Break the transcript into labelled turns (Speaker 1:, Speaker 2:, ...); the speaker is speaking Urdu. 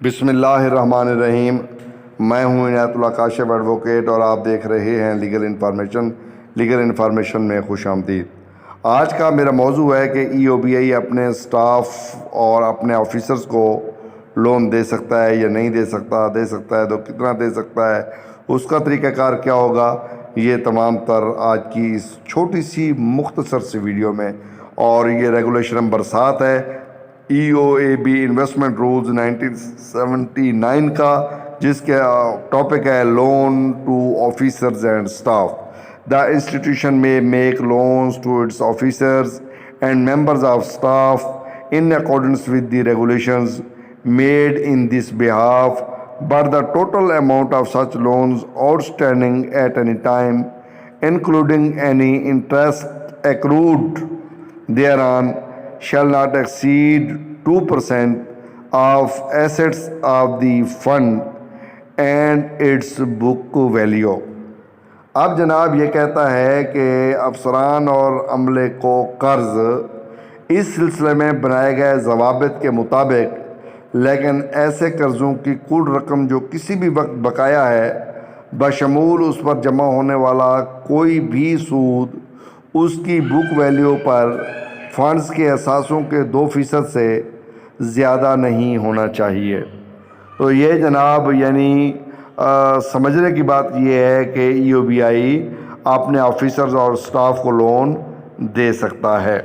Speaker 1: بسم اللہ الرحمن الرحیم۔ میں ہوں عنایت اللہ کاشف ایڈوکیٹ اور آپ دیکھ رہے ہیں لیگل انفارمیشن میں خوش آمدید۔ آج کا میرا موضوع ہے کہ ای او بی آئی اپنے سٹاف اور اپنے آفیسرز کو لون دے سکتا ہے یا نہیں دے سکتا ہے تو کتنا دے سکتا ہے، اس کا طریقہ کار کیا ہوگا، یہ تمام تر آج کی اس چھوٹی سی مختصر سی ویڈیو میں۔ اور یہ ریگولیشن نمبر 7 ہے E O A B investment rules 1979 کا، جس کے ٹاپک ہے loan to officers and staff. The institution میں make loans to its officers and members of staff in accordance with the regulations made in this behalf, but the total amount of such loans outstanding at any time, including any interest accrued thereon, shall not exceed 2% of assets of the fund and its book value۔ اب جناب یہ کہتا ہے کہ افسران اور عملے کو قرض اس سلسلے میں بنائے گئے ضوابط کے مطابق، لیکن ایسے قرضوں کی کل رقم جو کسی بھی وقت بقایا ہے، بشمول اس پر جمع ہونے والا کوئی بھی سود، اس کی بک ویلیو پر فنڈز کے اثاثوں کے 2% سے زیادہ نہیں ہونا چاہیے۔ تو یہ جناب یعنی سمجھنے کی بات یہ ہے کہ ای او بی آئی اپنے آفیسرز اور اسٹاف کو لون دے سکتا ہے۔